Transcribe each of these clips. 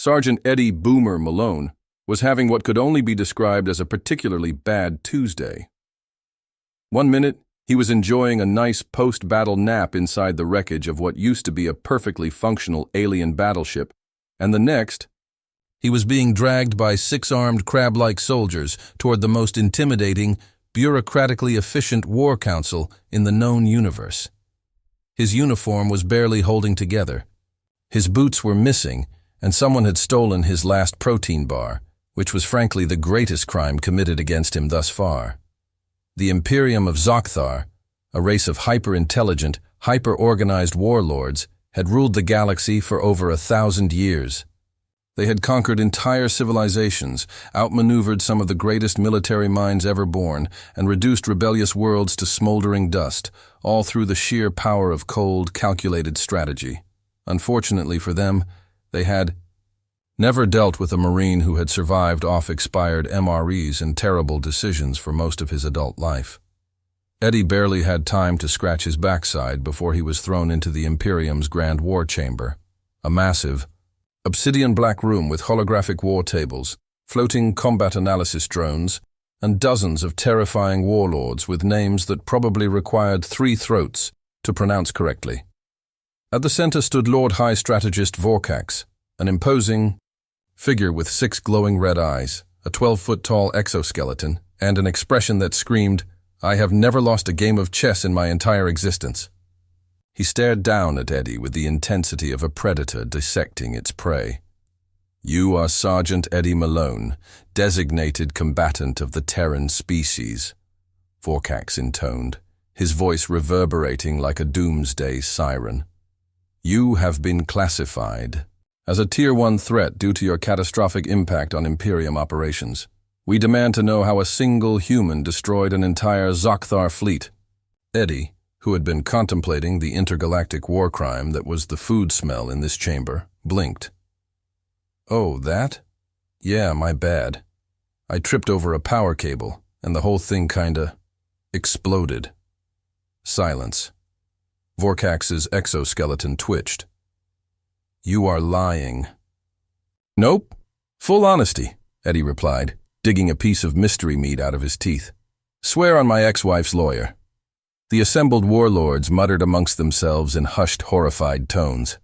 Sergeant Eddie Boomer Malone was having what could only be described as a particularly bad Tuesday. One minute, he was enjoying a nice post-battle nap inside the wreckage of what used to be a perfectly functional alien battleship, and the next, he was being dragged by 6-armed crab-like soldiers toward the most intimidating, bureaucratically efficient war council in the known universe. His uniform was barely holding together. His boots were missing, and someone had stolen his last protein bar, which was frankly the greatest crime committed against him thus far. The Imperium of Zokthar, a race of hyper-intelligent, hyper-organized warlords, had ruled the galaxy for over 1,000 years. They had conquered entire civilizations, outmaneuvered some of the greatest military minds ever born, and reduced rebellious worlds to smoldering dust, all through the sheer power of cold, calculated strategy. Unfortunately for them, they had never dealt with a Marine who had survived off-expired MREs and terrible decisions for most of his adult life. Eddie barely had time to scratch his backside before he was thrown into the Imperium's Grand War Chamber, a massive, obsidian black room with holographic war tables, floating combat analysis drones, and dozens of terrifying warlords with names that probably required 3 throats to pronounce correctly. At the center stood Lord High Strategist Vorkax, an imposing figure with 6 glowing red eyes, a 12-foot-tall exoskeleton, and an expression that screamed, "I have never lost a game of chess in my entire existence." He stared down at Eddie with the intensity of a predator dissecting its prey. "You are Sergeant Eddie Malone, designated combatant of the Terran species," Vorkax intoned, his voice reverberating like a doomsday siren. "You have been classified as a Tier 1 threat due to your catastrophic impact on Imperium operations. We demand to know how a single human destroyed an entire Zokthar fleet." Eddie, who had been contemplating the intergalactic war crime that was the food smell in this chamber, blinked. "Oh, that? Yeah, my bad. I tripped over a power cable, and the whole thing kinda exploded." Silence. Vorkax's exoskeleton twitched. "You are lying." "Nope. Full honesty," Eddie replied, digging a piece of mystery meat out of his teeth. "Swear on my ex-wife's lawyer." The assembled warlords muttered amongst themselves in hushed, horrified tones.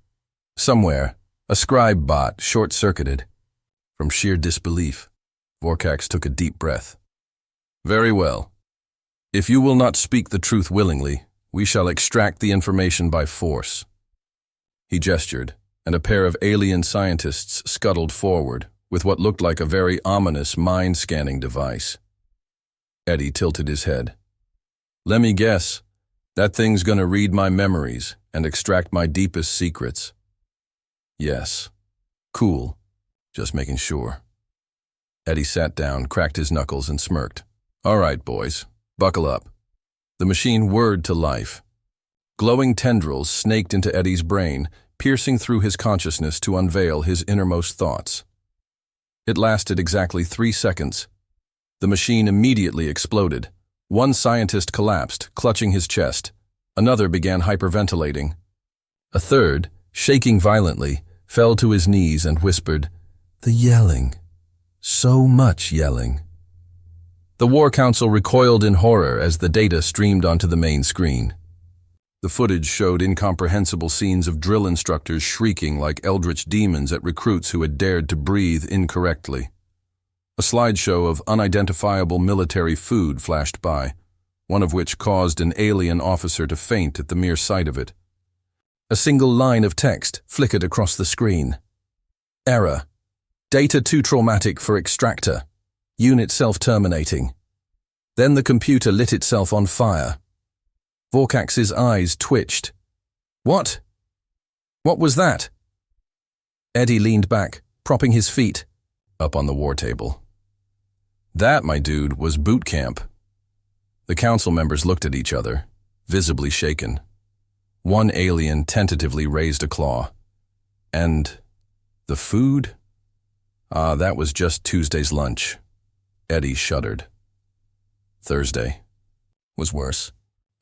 Somewhere, a scribe bot short-circuited. From sheer disbelief, Vorkax took a deep breath. "Very well. If you will not speak the truth willingly, we shall extract the information by force." He gestured, and a pair of alien scientists scuttled forward with what looked like a very ominous mind-scanning device. Eddie tilted his head. "Let me guess. That thing's gonna read my memories and extract my deepest secrets." "Yes. Cool. Just making sure." Eddie sat down, cracked his knuckles, and smirked. "All right, boys. Buckle up." The machine whirred to life. Glowing tendrils snaked into Eddie's brain, piercing through his consciousness to unveil his innermost thoughts. It lasted exactly 3 seconds. The machine immediately exploded. One scientist collapsed, clutching his chest. Another began hyperventilating. A third, shaking violently, fell to his knees and whispered, "The yelling. So much yelling." The War Council recoiled in horror as the data streamed onto the main screen. The footage showed incomprehensible scenes of drill instructors shrieking like eldritch demons at recruits who had dared to breathe incorrectly. A slideshow of unidentifiable military food flashed by, one of which caused an alien officer to faint at the mere sight of it. A single line of text flickered across the screen. "Error. Data too traumatic for extractor. Unit self-terminating." Then the computer lit itself on fire. Vorkax's eyes twitched. "What? What was that?" Eddie leaned back, propping his feet up on the war table. "That, my dude, was boot camp." The council members looked at each other, visibly shaken. One alien tentatively raised a claw. "And the food? That was just Tuesday's lunch." Eddie shuddered. Thursday was worse.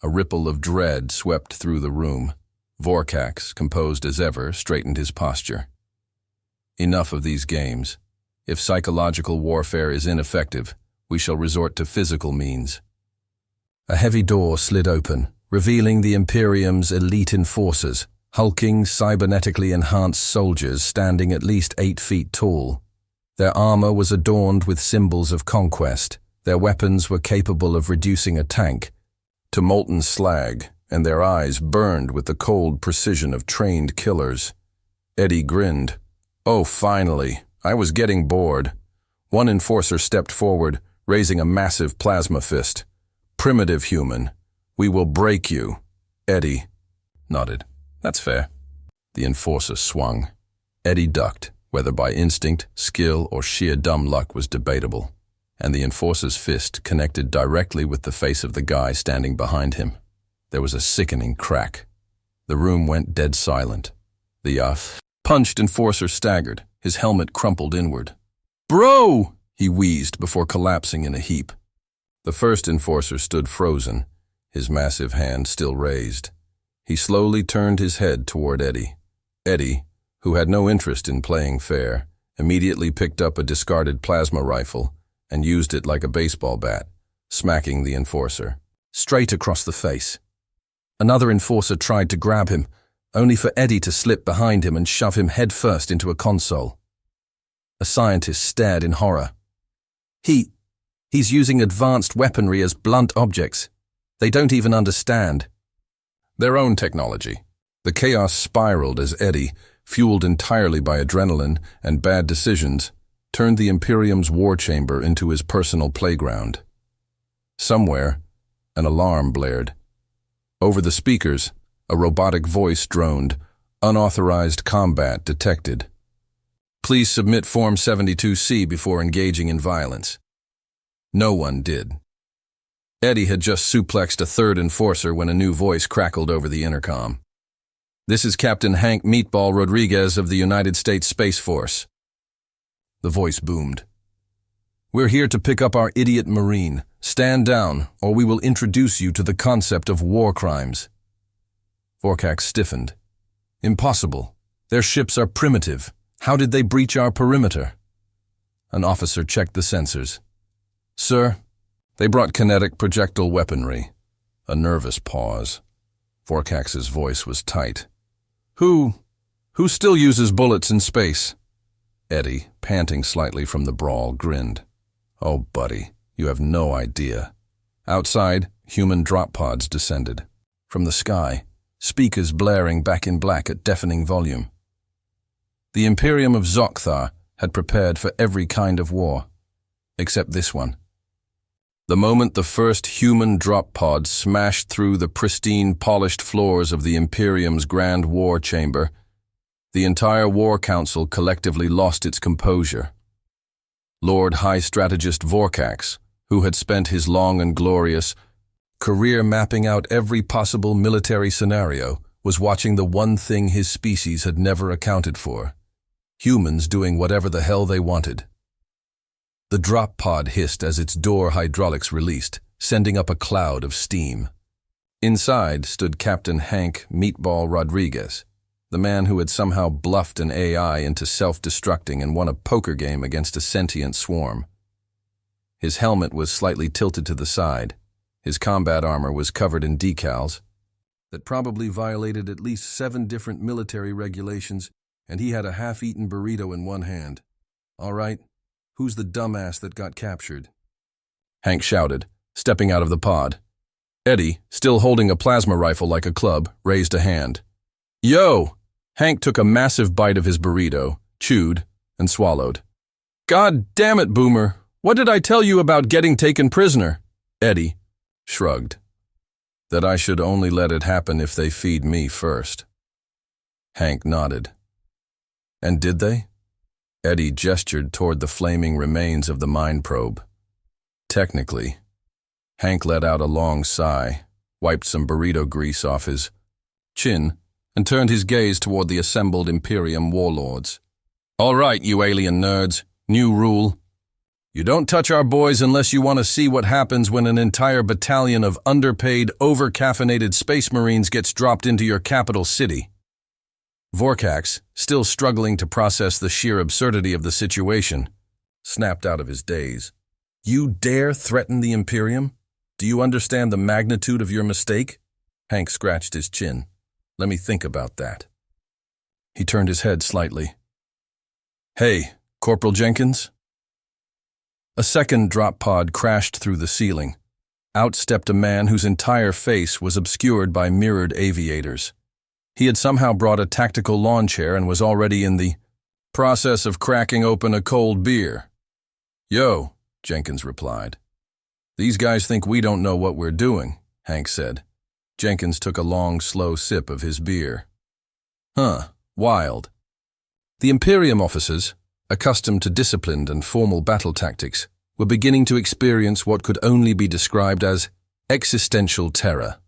A ripple of dread swept through the room. Vorkax, composed as ever, straightened his posture. Enough of these games. If psychological warfare is ineffective, we shall resort to physical means. A heavy door slid open, revealing the Imperium's elite enforcers, hulking, cybernetically enhanced soldiers standing at least 8 feet tall. Their armor was adorned with symbols of conquest. Their weapons were capable of reducing a tank to molten slag, and their eyes burned with the cold precision of trained killers. Eddie grinned. Oh, finally. I was getting bored. One enforcer stepped forward, raising a massive plasma fist. Primitive human. We will break you. Eddie nodded. That's fair. The enforcer swung. Eddie ducked, whether by instinct, skill, or sheer dumb luck was debatable, and the enforcer's fist connected directly with the face of the guy standing behind him. There was a sickening crack. The room went dead silent. The punched enforcer staggered, his helmet crumpled inward. "Bro!" he wheezed before collapsing in a heap. The first enforcer stood frozen, his massive hand still raised. He slowly turned his head toward Eddie. Eddie, who had no interest in playing fair, immediately picked up a discarded plasma rifle and used it like a baseball bat, smacking the enforcer straight across the face. Another enforcer tried to grab him, only for Eddie to slip behind him and shove him headfirst into a console. A scientist stared in horror. He's using advanced weaponry as blunt objects. They don't even understand. Their own technology. The chaos spiraled as Eddie, fueled entirely by adrenaline and bad decisions, turned the Imperium's war chamber into his personal playground. Somewhere, an alarm blared. Over the speakers, a robotic voice droned, "Unauthorized combat detected. Please submit Form 72C before engaging in violence." No one did. Eddie had just suplexed a third enforcer when a new voice crackled over the intercom. "This is Captain Hank Meatball Rodriguez of the United States Space Force." The voice boomed. "We're here to pick up our idiot Marine. Stand down, or we will introduce you to the concept of war crimes." Vorkax stiffened. "Impossible. Their ships are primitive. How did they breach our perimeter?" An officer checked the sensors. "Sir, they brought kinetic projectile weaponry." A nervous pause. Vorkax's voice was tight. Who still uses bullets in space?" Eddie, panting slightly from the brawl, grinned. "Oh, buddy, you have no idea." Outside, human drop pods descended. From the sky, speakers blaring back in black at deafening volume. The Imperium of Zokthar had prepared for every kind of war, except this one. The moment the first human drop pod smashed through the pristine, polished floors of the Imperium's Grand War Chamber, the entire War Council collectively lost its composure. Lord High Strategist Vorkax, who had spent his long and glorious career mapping out every possible military scenario, was watching the one thing his species had never accounted for: humans doing whatever the hell they wanted. The drop pod hissed as its door hydraulics released, sending up a cloud of steam. Inside stood Captain Hank Meatball Rodriguez, the man who had somehow bluffed an AI into self-destructing and won a poker game against a sentient swarm. His helmet was slightly tilted to the side. His combat armor was covered in decals that probably violated at least 7 different military regulations, and he had a half-eaten burrito in one hand. "All right. Who's the dumbass that got captured?" Hank shouted, stepping out of the pod. Eddie, still holding a plasma rifle like a club, raised a hand. "Yo!" Hank took a massive bite of his burrito, chewed, and swallowed. "God damn it, Boomer! What did I tell you about getting taken prisoner?" Eddie shrugged. "That I should only let it happen if they feed me first." Hank nodded. "And did they?" Eddie gestured toward the flaming remains of the mind probe. "Technically." Hank let out a long sigh, wiped some burrito grease off his chin, and turned his gaze toward the assembled Imperium warlords. "All right, you alien nerds, new rule. You don't touch our boys unless you want to see what happens when an entire battalion of underpaid, over-caffeinated space marines gets dropped into your capital city." Vorkax, still struggling to process the sheer absurdity of the situation, snapped out of his daze. You dare threaten the Imperium? Do you understand the magnitude of your mistake? Hank scratched his chin. Let me think about that. He turned his head slightly. Hey, Corporal Jenkins? A second drop pod crashed through the ceiling. Out stepped a man whose entire face was obscured by mirrored aviators. He had somehow brought a tactical lawn chair and was already in the process of cracking open a cold beer. Yo, Jenkins replied. These guys think we don't know what we're doing, Hank said. Jenkins took a long, slow sip of his beer. Huh, wild. The Imperium officers, accustomed to disciplined and formal battle tactics, were beginning to experience what could only be described as existential terror.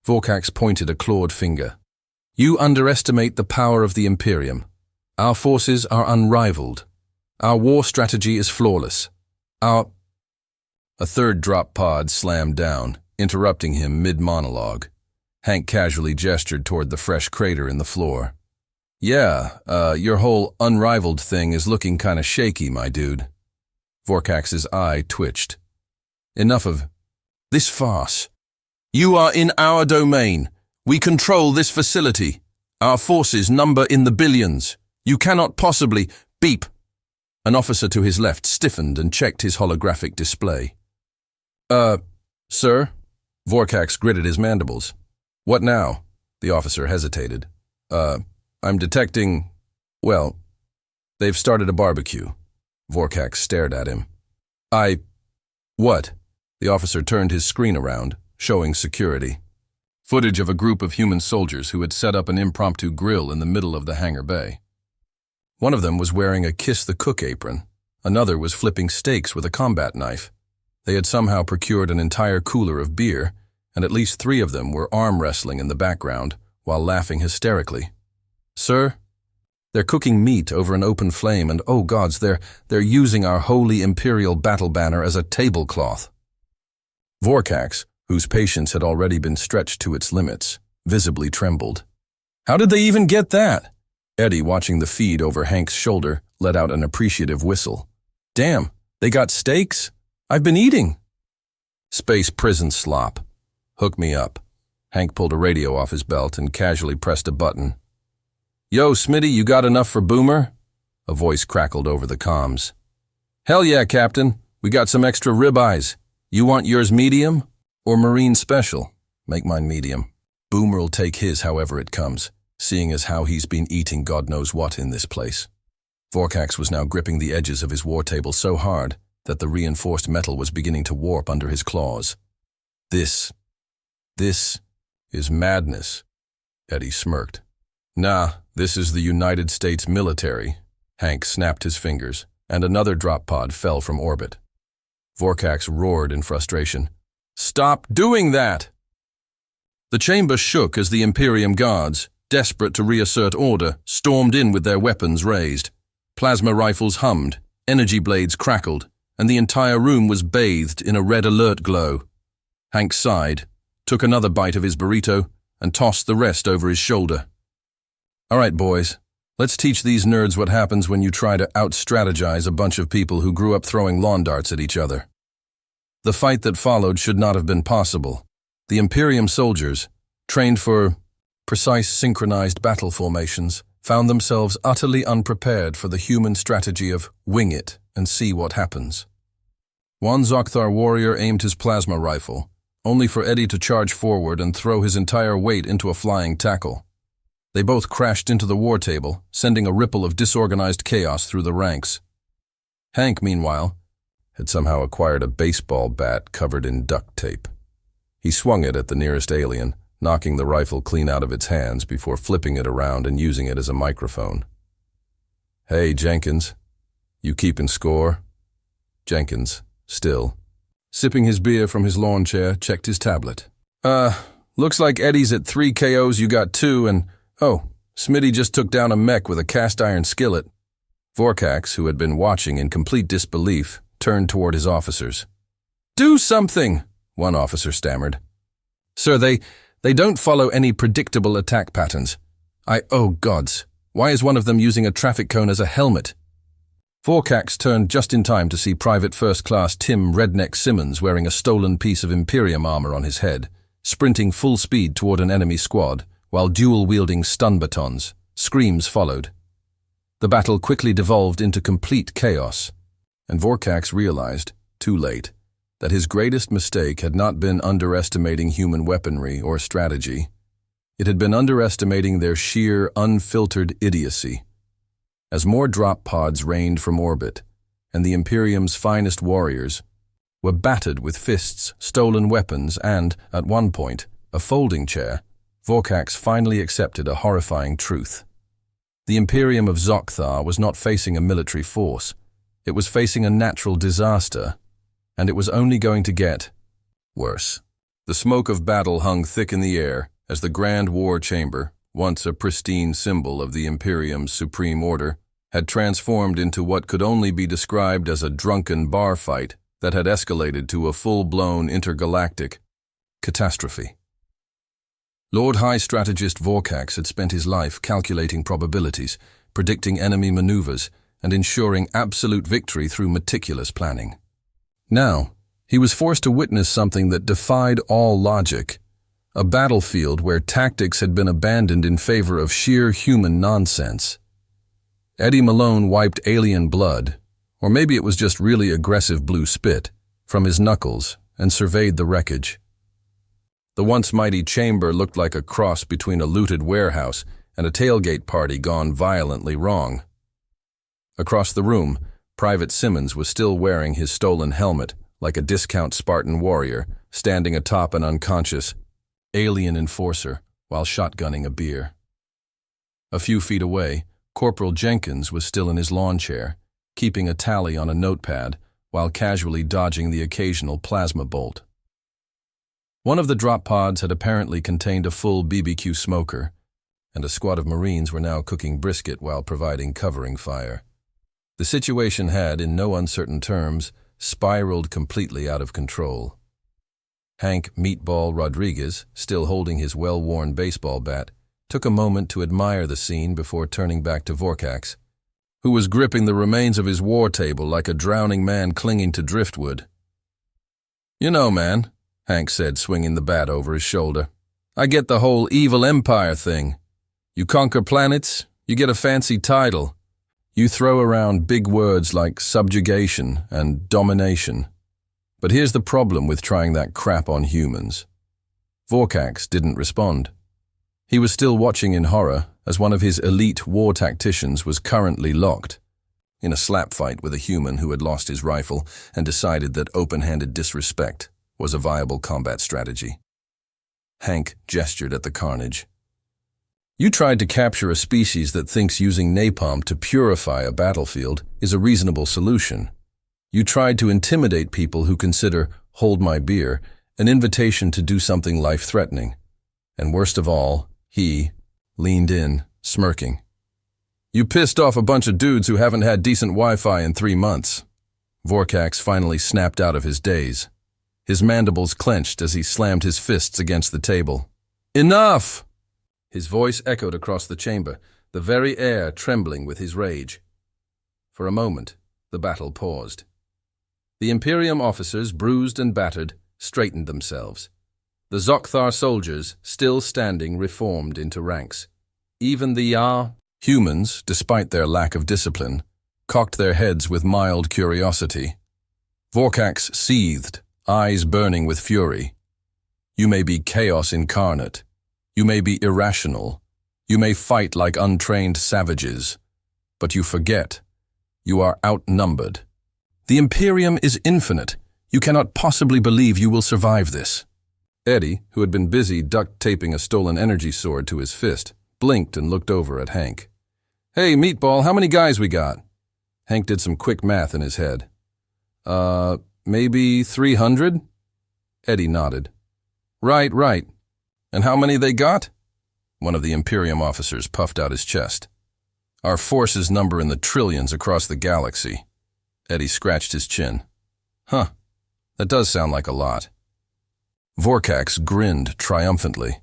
Vorkax pointed a clawed finger. You underestimate the power of the Imperium. Our forces are unrivaled. Our war strategy is flawless. A third drop pod slammed down, interrupting him mid-monologue. Hank casually gestured toward the fresh crater in the floor. Yeah, your whole unrivaled thing is looking kinda shaky, my dude. Vorkax's eye twitched. Enough of this farce. You are in our domain. We control this facility. Our forces number in the billions. You cannot possibly beep. An officer to his left stiffened and checked his holographic display. Sir? Vorkax gritted his mandibles. What now? The officer hesitated. I'm detecting, well, they've started a barbecue. Vorkax stared at him. What? The officer turned his screen around, showing security. Footage of a group of human soldiers who had set up an impromptu grill in the middle of the hangar bay. One of them was wearing a Kiss the Cook apron. Another was flipping steaks with a combat knife. They had somehow procured an entire cooler of beer, and at least 3 of them were arm wrestling in the background while laughing hysterically. Sir? They're cooking meat over an open flame, and oh gods, they're using our holy imperial battle banner as a tablecloth. Vorkax, whose patience had already been stretched to its limits, visibly trembled. How did they even get that? Eddie, watching the feed over Hank's shoulder, let out an appreciative whistle. Damn, they got steaks? I've been eating. Space prison slop. Hook me up. Hank pulled a radio off his belt and casually pressed a button. Yo, Smitty, you got enough for Boomer? A voice crackled over the comms. Hell yeah, Captain. We got some extra ribeyes. You want yours medium or Marine special? Make mine medium. Boomer'll take his however it comes, seeing as how he's been eating God knows what in this place. Vorkax was now gripping the edges of his war table so hard that the reinforced metal was beginning to warp under his claws. This is madness, Eddie smirked. Nah, this is the United States military. Hank snapped his fingers, and another drop pod fell from orbit. Vorkax roared in frustration. Stop doing that! The chamber shook as the Imperium guards, desperate to reassert order, stormed in with their weapons raised. Plasma rifles hummed, energy blades crackled, and the entire room was bathed in a red alert glow. Hank sighed, took another bite of his burrito, and tossed the rest over his shoulder. All right, boys, let's teach these nerds what happens when you try to out-strategize a bunch of people who grew up throwing lawn darts at each other. The fight that followed should not have been possible. The Imperium soldiers, trained for precise synchronized battle formations, found themselves utterly unprepared for the human strategy of wing it and see what happens. One Zokthar warrior aimed his plasma rifle, only for Eddie to charge forward and throw his entire weight into a flying tackle. They both crashed into the war table, sending a ripple of disorganized chaos through the ranks. Hank, meanwhile, had somehow acquired a baseball bat covered in duct tape. He swung it at the nearest alien, knocking the rifle clean out of its hands before flipping it around and using it as a microphone. Hey, Jenkins, you keeping score? Jenkins, still, sipping his beer from his lawn chair, checked his tablet. Looks like Eddie's at 3 KOs, you got 2, and oh, Smitty just took down a mech with a cast-iron skillet. Vorkax, who had been watching in complete disbelief, turned toward his officers. Do something, one officer stammered. Sir, they don't follow any predictable attack patterns. Oh gods, why is one of them using a traffic cone as a helmet? Vorkax turned just in time to see Private First Class Tim Redneck Simmons wearing a stolen piece of Imperium armor on his head, sprinting full speed toward an enemy squad, while dual-wielding stun batons. Screams followed. The battle quickly devolved into complete chaos, and Vorkax realized, too late, that his greatest mistake had not been underestimating human weaponry or strategy. It had been underestimating their sheer, unfiltered idiocy. As more drop pods rained from orbit, and the Imperium's finest warriors were battered with fists, stolen weapons, and, at one point, a folding chair, Vorkax finally accepted a horrifying truth. The Imperium of Zokthar was not facing a military force. It was facing a natural disaster, and it was only going to get worse. The smoke of battle hung thick in the air as the Grand War Chamber, once a pristine symbol of the Imperium's supreme order, had transformed into what could only be described as a drunken bar fight that had escalated to a full-blown intergalactic catastrophe. Lord High Strategist Vorkax had spent his life calculating probabilities, predicting enemy maneuvers, and ensuring absolute victory through meticulous planning. Now, he was forced to witness something that defied all logic, a battlefield where tactics had been abandoned in favor of sheer human nonsense. Eddie Malone wiped alien blood, or maybe it was just really aggressive blue spit, from his knuckles and surveyed the wreckage. The once mighty chamber looked like a cross between a looted warehouse and a tailgate party gone violently wrong. Across the room, Private Simmons was still wearing his stolen helmet like a discount Spartan warrior, standing atop an unconscious alien enforcer while shotgunning a beer. A few feet away, Corporal Jenkins was still in his lawn chair, keeping a tally on a notepad while casually dodging the occasional plasma bolt. One of the drop pods had apparently contained a full BBQ smoker, and a squad of Marines were now cooking brisket while providing covering fire. The situation had, in no uncertain terms, spiraled completely out of control. Hank Meatball Rodriguez, still holding his well-worn baseball bat, took a moment to admire the scene before turning back to Vorkax, who was gripping the remains of his war table like a drowning man clinging to driftwood. "You know, man," Hank said, swinging the bat over his shoulder, "I get the whole evil empire thing. You conquer planets, you get a fancy title. You throw around big words like subjugation and domination. But here's the problem with trying that crap on humans." Vorkax didn't respond. He was still watching in horror as one of his elite war tacticians was currently locked in a slap fight with a human who had lost his rifle and decided that open-handed disrespect was a viable combat strategy. Hank gestured at the carnage. "You tried to capture a species that thinks using napalm to purify a battlefield is a reasonable solution. You tried to intimidate people who consider, hold my beer, an invitation to do something life-threatening. And worst of all, he leaned in, smirking. You pissed off a bunch of dudes who haven't had decent Wi-Fi in 3 months. Vorkax finally snapped out of his daze. His mandibles clenched as he slammed his fists against the table. "Enough!" His voice echoed across the chamber, the very air trembling with his rage. For a moment, the battle paused. The Imperium officers, bruised and battered, straightened themselves. The Zokthar soldiers, still standing, reformed into ranks. Even the humans, despite their lack of discipline, cocked their heads with mild curiosity. Vorkax seethed, eyes burning with fury. You may be chaos incarnate. You may be irrational. You may fight like untrained savages. But you forget. You are outnumbered. The Imperium is infinite. You cannot possibly believe you will survive this. Eddie, who had been busy duct-taping a stolen energy sword to his fist, blinked and looked over at Hank. "Hey, Meatball, how many guys we got?" Hank did some quick math in his head. Maybe 300? Eddie nodded. Right. And how many they got? One of the Imperium officers puffed out his chest. Our forces number in the trillions across the galaxy. Eddie scratched his chin. Huh, that does sound like a lot. Vorkax grinned triumphantly.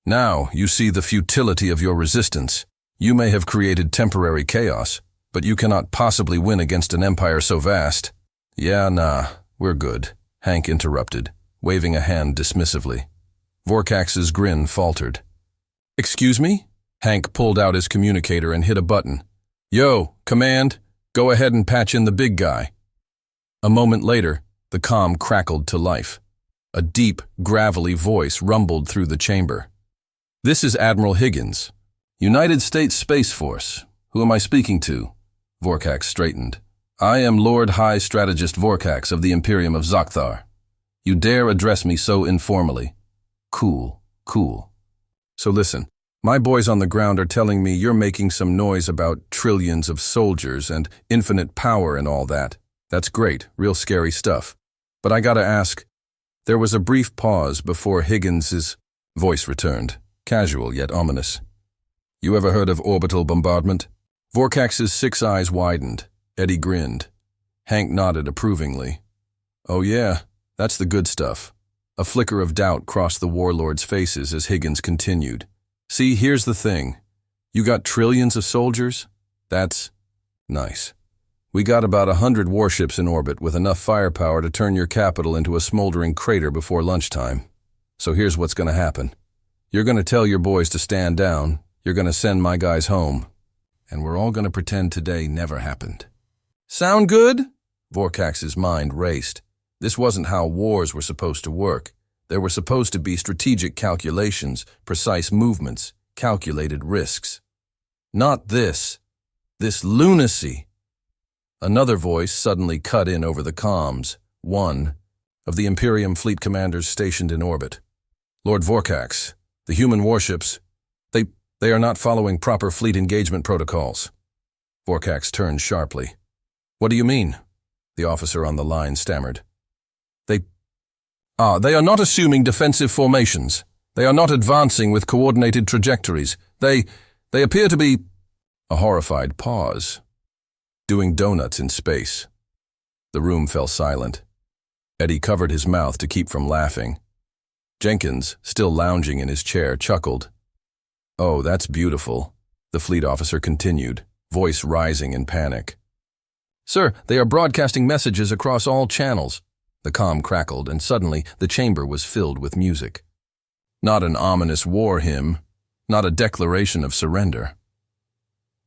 Now you see the futility of your resistance. You may have created temporary chaos, but you cannot possibly win against an empire so vast. Yeah, nah, we're good, Hank interrupted, waving a hand dismissively. Vorkax's grin faltered. Excuse me? Hank pulled out his communicator and hit a button. Yo, Command, go ahead and patch in the big guy. A moment later, the comm crackled to life. A deep, gravelly voice rumbled through the chamber. This is Admiral Higgins, United States Space Force. Who am I speaking to? Vorkax straightened. I am Lord High Strategist Vorkax of the Imperium of Zakthar. You dare address me so informally. Cool. So listen, my boys on the ground are telling me you're making some noise about trillions of soldiers and infinite power and all that. That's great, real scary stuff. But I gotta ask, there was a brief pause before Higgins's voice returned, casual yet ominous. You ever heard of orbital bombardment? Vorkax's 6 eyes widened. Eddie grinned. Hank nodded approvingly. Oh yeah, that's the good stuff. A flicker of doubt crossed the Warlords' faces as Higgins continued. See, here's the thing. You got trillions of soldiers? That's nice. We got about 100 warships in orbit with enough firepower to turn your capital into a smoldering crater before lunchtime. So here's what's gonna happen. You're gonna tell your boys to stand down, you're gonna send my guys home, and we're all gonna pretend today never happened. Sound good? Vorkax's mind raced. This wasn't how wars were supposed to work. There were supposed to be strategic calculations, precise movements, calculated risks. Not this. This lunacy. Another voice suddenly cut in over the comms, one of the Imperium fleet commanders stationed in orbit. Lord Vorkax, the human warships, they are not following proper fleet engagement protocols. Vorkax turned sharply. What do you mean? The officer on the line stammered. They are not assuming defensive formations. They are not advancing with coordinated trajectories. They appear to be... A horrified pause. Doing donuts in space. The room fell silent. Eddie covered his mouth to keep from laughing. Jenkins, still lounging in his chair, chuckled. Oh, that's beautiful, the fleet officer continued, voice rising in panic. Sir, they are broadcasting messages across all channels. The comm crackled, and suddenly the chamber was filled with music. Not an ominous war hymn, not a declaration of surrender.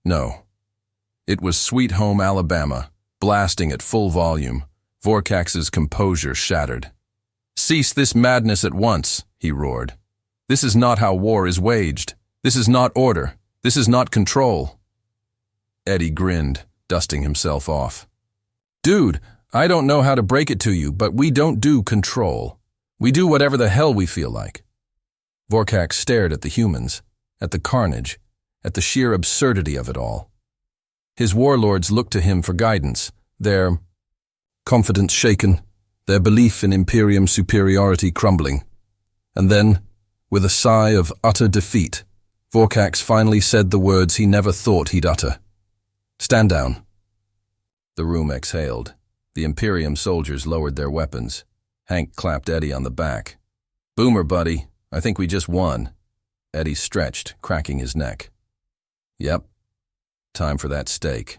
No. It was Sweet Home Alabama, blasting at full volume. Vorkax's composure shattered. Cease this madness at once, he roared. This is not how war is waged. This is not order. This is not control. Eddie grinned, dusting himself off. Dude, I don't know how to break it to you, but we don't do control. We do whatever the hell we feel like. Vorkax stared at the humans, at the carnage, at the sheer absurdity of it all. His warlords looked to him for guidance, their confidence shaken, their belief in Imperium superiority crumbling. And then, with a sigh of utter defeat, Vorkax finally said the words he never thought he'd utter. Stand down. The room exhaled. The Imperium soldiers lowered their weapons. Hank clapped Eddie on the back. Boomer, buddy. I think we just won. Eddie stretched, cracking his neck. Yep. Time for that steak.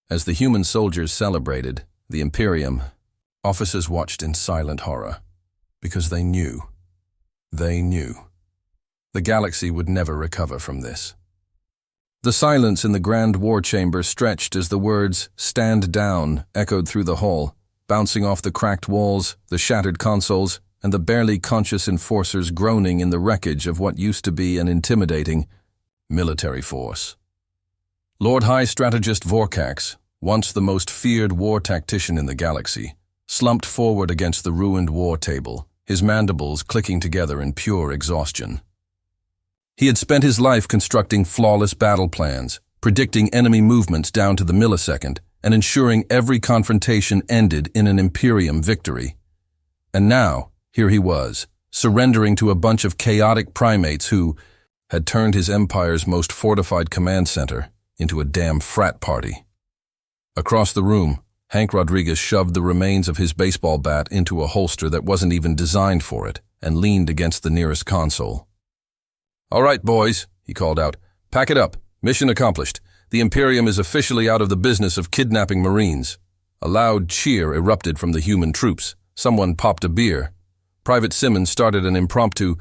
As the human soldiers celebrated, the Imperium, officers watched in silent horror. Because they knew. They knew. The galaxy would never recover from this. The silence in the grand war chamber stretched as the words, "Stand down," echoed through the hall, bouncing off the cracked walls, the shattered consoles, and the barely conscious enforcers groaning in the wreckage of what used to be an intimidating military force. Lord High Strategist Vorkax, once the most feared war tactician in the galaxy, slumped forward against the ruined war table, his mandibles clicking together in pure exhaustion. He had spent his life constructing flawless battle plans, predicting enemy movements down to the millisecond, and ensuring every confrontation ended in an Imperium victory. And now, here he was, surrendering to a bunch of chaotic primates who had turned his empire's most fortified command center into a damn frat party. Across the room, Hank Rodriguez shoved the remains of his baseball bat into a holster that wasn't even designed for it and leaned against the nearest console. All right, boys, he called out. Pack it up. Mission accomplished. The Imperium is officially out of the business of kidnapping Marines. A loud cheer erupted from the human troops. Someone popped a beer. Private Simmons started an impromptu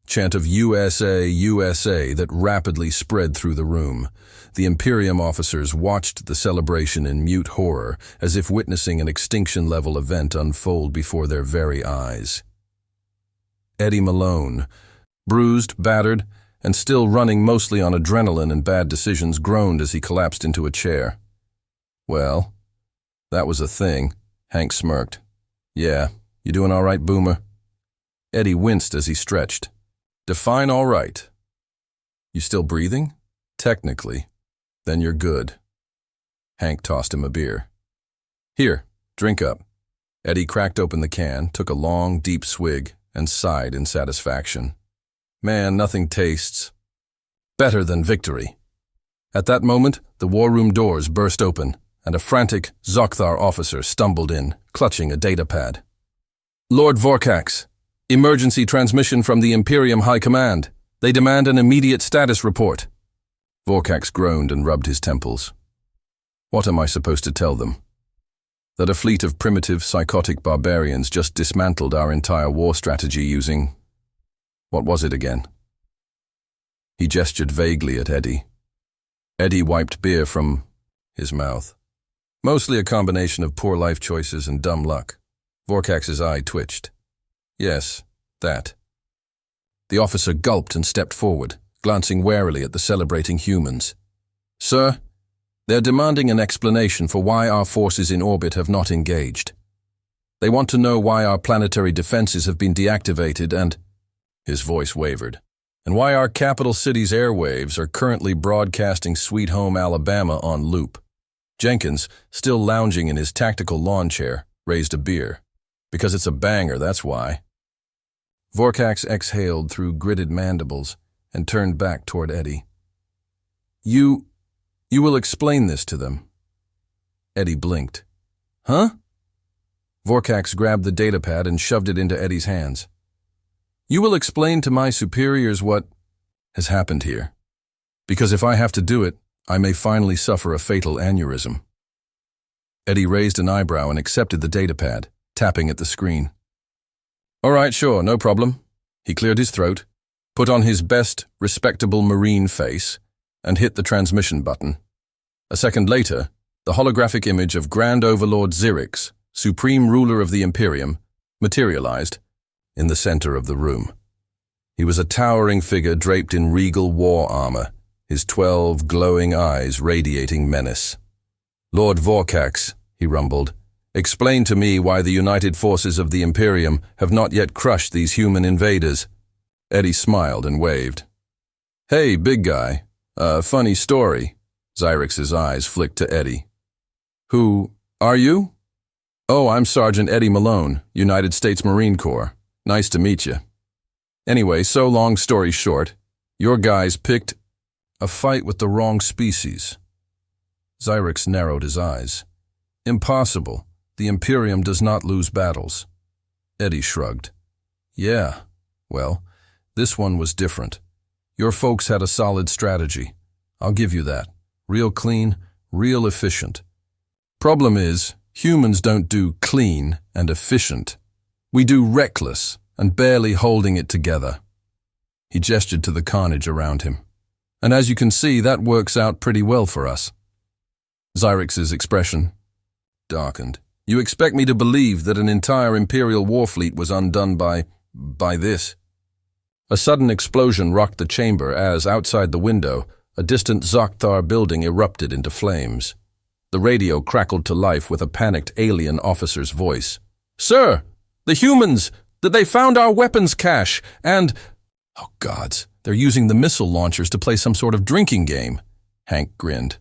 chant of USA, USA that rapidly spread through the room. The Imperium officers watched the celebration in mute horror, as if witnessing an extinction-level event unfold before their very eyes. Eddie Malone, bruised, battered, and still running mostly on adrenaline and bad decisions, groaned as he collapsed into a chair. Well, that was a thing, Hank smirked. Yeah, you doing all right, Boomer? Eddie winced as he stretched. Define all right. You still breathing? Technically. Then you're good. Hank tossed him a beer. Here, drink up. Eddie cracked open the can, took a long, deep swig, and sighed in satisfaction. Man, nothing tastes better than victory. At that moment, the war room doors burst open, and a frantic Zokthar officer stumbled in, clutching a datapad. Lord Vorkax, emergency transmission from the Imperium High Command. They demand an immediate status report. Vorkax groaned and rubbed his temples. What am I supposed to tell them? That a fleet of primitive, psychotic barbarians just dismantled our entire war strategy using... What was it again? He gestured vaguely at Eddie. Eddie wiped beer from his mouth. Mostly a combination of poor life choices and dumb luck. Vorkax's eye twitched. Yes, that. The officer gulped and stepped forward, glancing warily at the celebrating humans. Sir, they're demanding an explanation for why our forces in orbit have not engaged. They want to know why our planetary defenses have been deactivated and... His voice wavered. And why our capital city's airwaves are currently broadcasting Sweet Home Alabama on loop. Jenkins, still lounging in his tactical lawn chair, raised a beer. Because it's a banger, that's why. Vorkax exhaled through gritted mandibles and turned back toward Eddie. You will explain this to them. Eddie blinked. Huh? Vorkax grabbed the datapad and shoved it into Eddie's hands. You will explain to my superiors what has happened here. Because if I have to do it, I may finally suffer a fatal aneurysm. Eddie raised an eyebrow and accepted the datapad, tapping at the screen. All right, sure, no problem. He cleared his throat, put on his best, respectable Marine face, and hit the transmission button. A second later, the holographic image of Grand Overlord Zyrix, supreme ruler of the Imperium, materialized in the center of the room. He was a towering figure draped in regal war armor, his 12 glowing eyes radiating menace. Lord Vorkax, he rumbled, explain to me why the united forces of the Imperium have not yet crushed these human invaders. Eddie smiled and waved. Hey, big guy, funny story. Zyrix's eyes flicked to Eddie. Who are you? Oh, I'm Sergeant Eddie Malone, United States Marine Corps. Nice to meet you. Anyway, so long story short, your guys picked a fight with the wrong species. Zyrix narrowed his eyes. Impossible. The Imperium does not lose battles. Eddie shrugged. Yeah, well, this one was different. Your folks had a solid strategy. I'll give you that. Real clean, real efficient. Problem is, humans don't do clean and efficient. We do reckless and barely holding it together. He gestured to the carnage around him. And as you can see, that works out pretty well for us. Zyrix's expression darkened. You expect me to believe that an entire Imperial war fleet was undone by this? A sudden explosion rocked the chamber as, outside the window, a distant Zokthar building erupted into flames. The radio crackled to life with a panicked alien officer's voice. Sir! The humans! They found our weapons cache, and... Oh, gods, they're using the missile launchers to play some sort of drinking game. Hank grinned.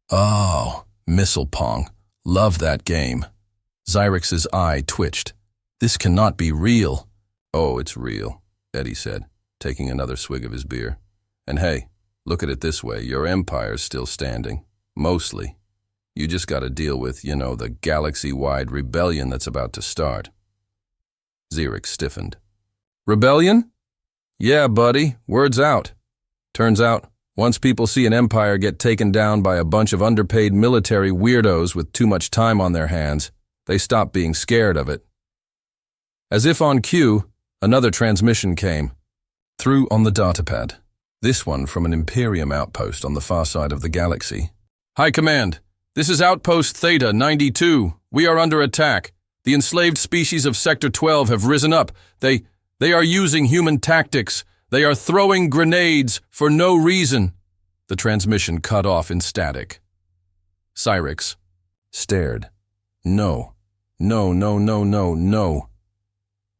Oh, missile pong. Love that game. Zyrix's eye twitched. This cannot be real. Oh, it's real, Eddie said, taking another swig of his beer. And hey, look at it this way, your empire's still standing. Mostly. You just gotta deal with, the galaxy-wide rebellion that's about to start. Zyrix stiffened. Rebellion? Yeah, buddy, word's out. Turns out, once people see an empire get taken down by a bunch of underpaid military weirdos with too much time on their hands, they stop being scared of it. As if on cue, another transmission came. Through on the datapad. This one from an Imperium outpost on the far side of the galaxy. High Command, this is Outpost Theta 92. We are under attack. The enslaved species of Sector 12 have risen up. They are using human tactics. They are throwing grenades for no reason. The transmission cut off in static. Cyrix stared. No.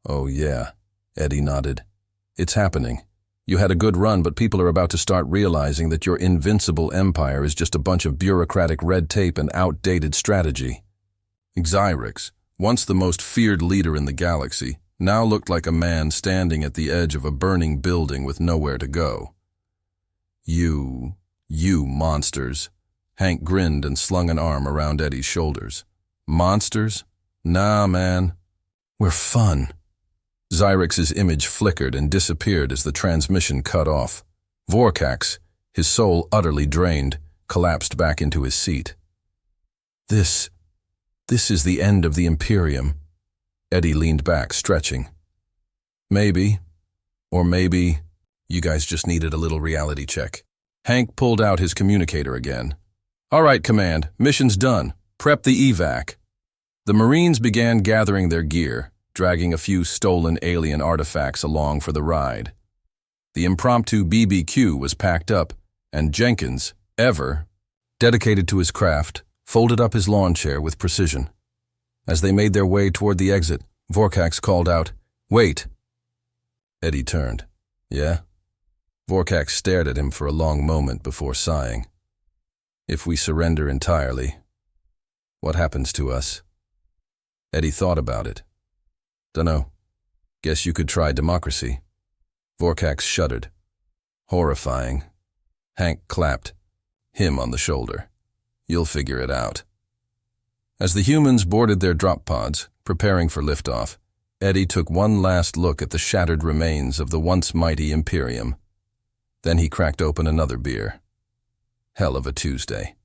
Oh yeah, Eddie nodded. It's happening. You had a good run, but people are about to start realizing that your invincible empire is just a bunch of bureaucratic red tape and outdated strategy. Xyrix, once the most feared leader in the galaxy, now looked like a man standing at the edge of a burning building with nowhere to go. You monsters. Hank grinned and slung an arm around Eddie's shoulders. Monsters? Nah, man. We're fun. Xyrix's image flickered and disappeared as the transmission cut off. Vorkax, his soul utterly drained, collapsed back into his seat. This is the end of the Imperium. Eddie leaned back, stretching. Maybe, or maybe, you guys just needed a little reality check. Hank pulled out his communicator again. All right, Command, mission's done. Prep the evac. The Marines began gathering their gear, dragging a few stolen alien artifacts along for the ride. The impromptu BBQ was packed up, and Jenkins, ever dedicated to his craft, folded up his lawn chair with precision. As they made their way toward the exit, Vorkax called out, "Wait!" Eddie turned. Yeah? Vorkax stared at him for a long moment before sighing. If we surrender entirely, what happens to us? Eddie thought about it. Dunno. Guess you could try democracy. Vorkax shuddered. Horrifying. Hank clapped him on the shoulder. You'll figure it out. As the humans boarded their drop pods, preparing for liftoff, Eddie took one last look at the shattered remains of the once mighty Imperium. Then he cracked open another beer. Hell of a Tuesday.